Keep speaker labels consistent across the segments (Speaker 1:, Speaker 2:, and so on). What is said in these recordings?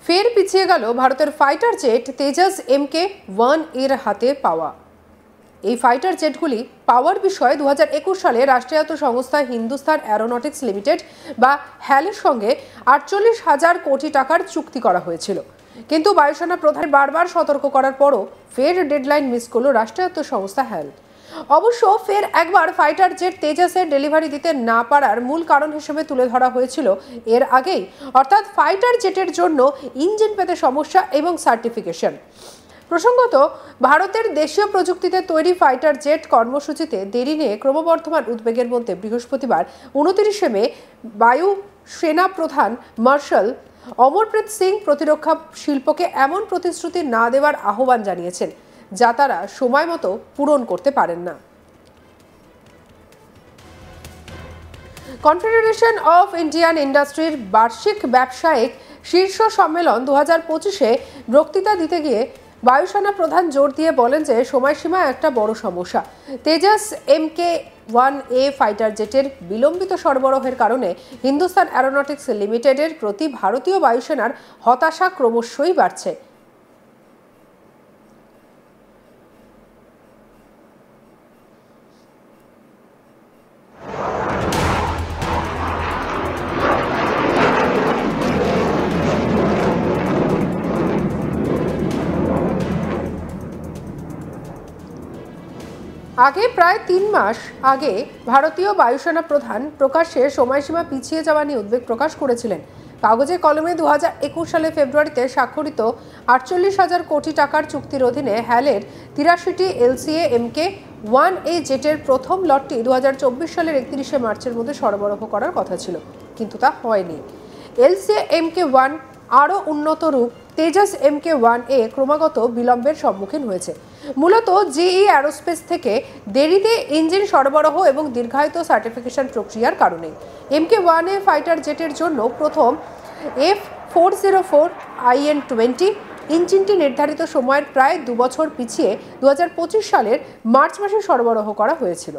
Speaker 1: ফের পিছিয়ে গেল ভারতের ফাইটার জেট তেজাস MK-1 এর হাতে পাওয়া। এই ফাইটার জেটগুলি পাওয়ার বিষয়ে 2021 সালে রাষ্ট্রায়ত্ত সংস্থা হিন্দুস্তান অ্যারোনটিক্স লিমিটেড বা হ্যালের সঙ্গে 48,000 কোটি টাকার চুক্তি করা হয়েছিল। কিন্তু বায়ুসেনা প্রধান বারবার সতর্ক করার পরও ফের ডেডলাইন মিস করল রাষ্ট্রায়ত্ত সংস্থা হ্যাল। অবশ্য ফের একবার ফাইটার জেট তেজাসের ডেলিভারি দিতে না পারার মূল কারণ হিসেবে তুলে ধরা হয়েছিল এর আগেই, অর্থাৎ ফাইটার জেটের জন্য ইঞ্জিন পেতে সমস্যা এবং সার্টিফিকেশন। প্রসঙ্গত, ভারতের দেশীয় প্রযুক্তিতে তৈরি ফাইটার জেট কর্মসূচিতে দেরি নিয়ে ক্রমবর্ধমান উদ্বেগের মধ্যে বৃহস্পতিবার 29 মে বায়ু সেনা প্রধান মার্শাল অমরপ্রীত সিং প্রতিরক্ষা শিল্পকে এমন প্রতিশ্রুতি না দেওয়ার আহ্বান জানিয়েছেন যা তারা সময় মতো পূরণ করতে পারেন না। কনফেডারেশন অফ ইন্ডিয়ান ইন্ডাস্ট্রির বার্ষিক ব্যবসায়িক শীর্ষ সম্মেলন 2025-এ বক্তৃতা দিতে গিয়ে বায়ুসেনা প্রধান জোর দিয়ে বলেন যে সময়সীমা একটা বড় সমস্যা। তেজাস MK-1A ফাইটার জেটের বিলম্বিত সরবরাহের কারণে হিন্দুস্তান অ্যারোনটিক্স লিমিটেডের প্রতি ভারতীয় বায়ুসেনার হতাশা ক্রমশই বাড়ছে। আগে প্রায় 3 মাস আগে ভারতীয় বায়ুসেনা প্রধান প্রকাশ্যে সময়সীমা পিছিয়ে যাওয়া নিয়ে উদ্বেগ প্রকাশ করেছিলেন। কাগজে কলমে 2021 সালে ফেব্রুয়ারিতে স্বাক্ষরিত 48,000 কোটি টাকার চুক্তির অধীনে হ্যালের 83টি LCA MK-1A জেটের প্রথম লটটি 2024 সালের 31 মার্চের মধ্যে সরবরাহ করার কথা ছিল, কিন্তু তা হয়নি। LCA MK-1 আরও উন্নত রূপ তেজাস MK-1A ক্রমাগত বিলম্বের সম্মুখীন হয়েছে, মূলত GE অ্যারোস্পেস থেকে দেরিতে ইঞ্জিন সরবরাহ এবং দীর্ঘায়িত সার্টিফিকেশন প্রক্রিয়ার কারণে। MK-1A ফাইটার জেটের জন্য প্রথম F404 IN-20 ইঞ্জিনটি নির্ধারিত সময়ের প্রায় 2 বছর পিছিয়ে 2025 সালের মার্চ মাসে সরবরাহ করা হয়েছিল।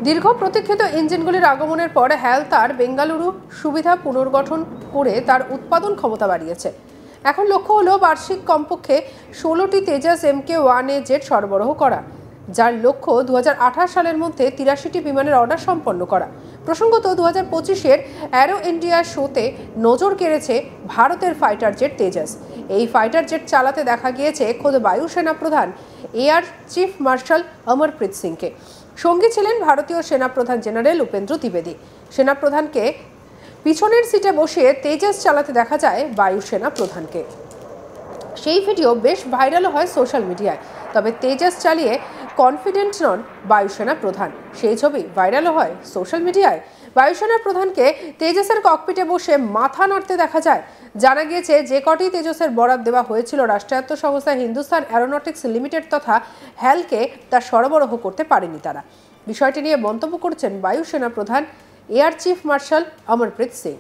Speaker 1: দীর্ঘ প্রতীক্ষিত ইঞ্জিনগুলির আগমনের পর হ্যাল তার বেঙ্গালুরু সুবিধা পুনর্গঠন করে তার উৎপাদন ক্ষমতা বাড়িয়েছে। এখন লক্ষ্য হলো বার্ষিক কমপক্ষে 16টি তেজাস MK-1A জেট সরবরাহ করা, যার লক্ষ্য 2028 সালের মধ্যে 83টি বিমানের অর্ডার সম্পন্ন করা। প্রসঙ্গত, 2025-এর অ্যারো ইন্ডিয়া শোতে নজর কেড়েছে ভারতের ফাইটার জেট তেজাস। এই ফাইটার জেট চালাতে দেখা গিয়েছে খোদ বায়ুসেনা প্রধান এয়ার চিফ মার্শাল অমরপ্রীত সিংকে। সঙ্গী ছিলেন ভারতীয় সেনাপ্রধান জেনারেল উপেন্দ্র দ্বিবেদী। সেনাপ্রধানকে পিছনের সিটে বসিয়ে তেজাস চালাতে দেখা যায় বায়ুসেনা প্রধানকে। সেই ভিডিও বেশ ভাইরাল হয় সোশ্যাল মিডিয়ায়। তবে তেজাস চালিয়ে কনফিডেন্ট নন বায়ুসেনা প্রধান, সেই ছবি ভাইরাল হয় সোশ্যাল মিডিয়ায়। বায়ুসেনা প্রধানকে তেজাসের ককপিটে বসে মাথা নাড়তে দেখা যায়। জানা গিয়েছে যে কটি তেজসের বরাদ দেওয়া হয়েছিল রাষ্ট্রায়ত্ত সংস্থা হিন্দুস্তান অ্যারোনটিক্স লিমিটেড তথা হ্যালকে তা সরবরাহ করতে পারেনি তারা। বিষয়টি নিয়ে মন্তব্য করেছেন বায়ুসেনা প্রধান air chief marshal Amarpreet Singh.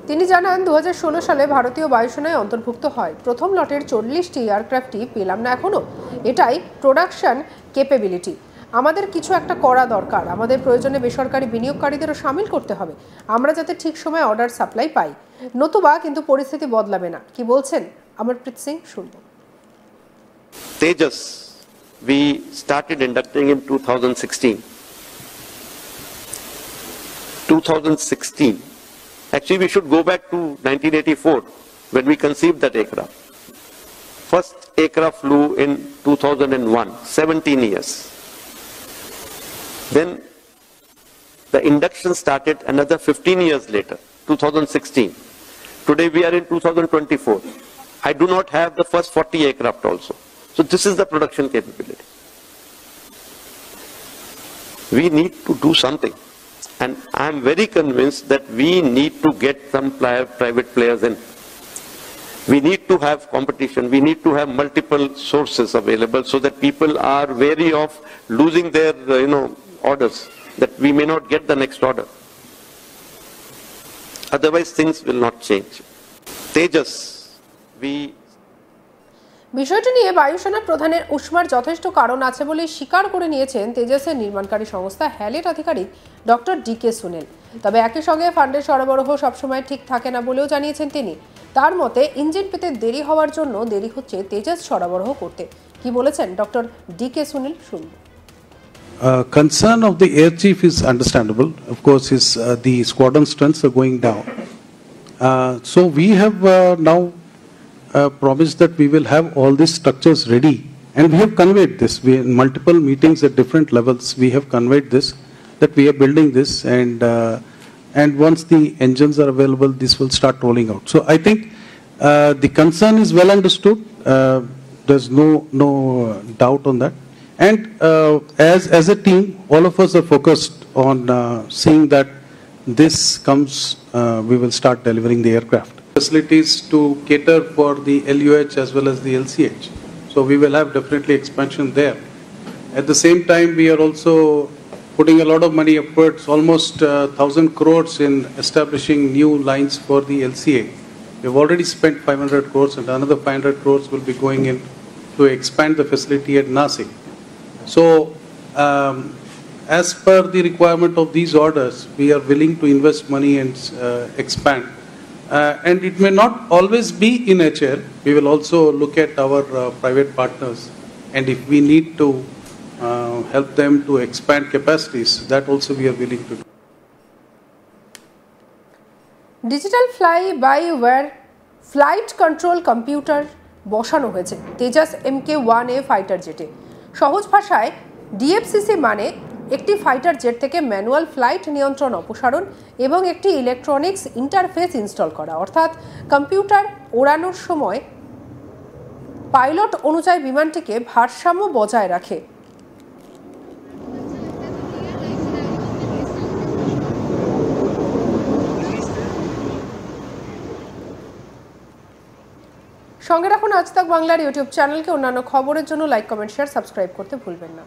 Speaker 1: তিনি জানান, 2016 সালে ভারতীয় বায়ুসেনায় অন্তর্ভুক্ত হয়। প্রথম লটের 40টি এয়ারক্রাফটই পেলাম না এখনো। এটাই প্রোডাকশন ক্যাপাবিলিটি। আমাদের কিছু একটা করা দরকার। আমাদের প্রয়োজনে বেসরকারি বিনিয়োগকারীদেরও শামিল করতে হবে, আমরা যাতে ঠিক সময় অর্ডার সাপ্লাই পাই, নতুবা কিন্তু পরিস্থিতি বদলাবে না। কি বলছেন অমরপ্রীত সিং, শুনবো।
Speaker 2: Tejas, we started inducting in 2016. 2016. Actually, we should go back to 1984 when we conceived that aircraft. First aircraft flew in 2001, 17 years. Then the induction started another 15 years later, 2016. Today we are in 2024. I do not have the first 40 aircraft also. So this is the production capability. We need to do something. And I am very convinced that we need to get some private players in. We need to have competition. We need to have multiple sources available so that people are wary of losing their, orders, that we may not get the next order. Otherwise, things will not change. Tejas, we
Speaker 1: বিষয়টি নিয়ে বায়ুসেনা প্রধানের উষ্মার যথেষ্ট কারণ আছে বলে স্বীকার করে নিয়েছেন তেজসের নির্মাণকারী সংস্থা হ্যালেট আধিকারিক ডক্টর ডি.কে. সুনীল। তবে একই সঙ্গে ফান্ডের সরবরাহ সবসময় ঠিক থাকে না বলেও জানিয়েছেন তিনি। তার মতে ইঞ্জিন পেতে দেরি হওয়ার জন্য দেরি হচ্ছে তেজস সরবরাহ করতে। কি বলেছেন ডক্টর ডি.কে. সুনীল, শুনুন।
Speaker 3: Concern of the air chief is understandable. Of course, the squadron strengths are going down. So we have now promised that we will have all these structures ready, and we have conveyed this. We in multiple meetings at different levels. We have conveyed this, that we are building this, and once the engines are available, this will start rolling out. So I think the concern is well understood. There's no doubt on that. And as a team, all of us are focused on seeing that this comes, we will start delivering the aircraft. Facilities to cater for the LUH as well as the LCH. So we will have definitely expansion there. At the same time, we are also putting a lot of money upwards, almost 1,000 crores in establishing new lines for the LCA. We've already spent 500 crores and another 500 crores will be going in to expand the facility at Nasik. So, as per the requirement of these orders, we are willing to invest money and expand. And it may not always be in HR. We will also look at our private partners. And if we need to help them to expand capacities, that also we are willing to do.
Speaker 1: Digital fly-by-wire flight control computer বসানো হয়েছে Tejas MK-1A fighter জেটে। সহজ ভাষায় ডিএফসিসি মানে একটি fighter jet থেকে manual flight নিয়ন্ত্রণ অপসারণ এবং একটি ইলেকট্রনিক্স ইন্টারফেস ইনস্টল করা, অর্থাৎ কম্পিউটার ওড়ানোর সময় পাইলট অনুযায়ী বিমানটিকে ভারসাম্য বজায় রাখে। সঙ্গে রাখুন আজ তাক বাংলার ইউটিউব চ্যানেলকে। অন্যান্য খবরের জন্য লাইক, কমেন্ট, শেয়ার, সাবস্ক্রাইব করতে ভুলবেন না।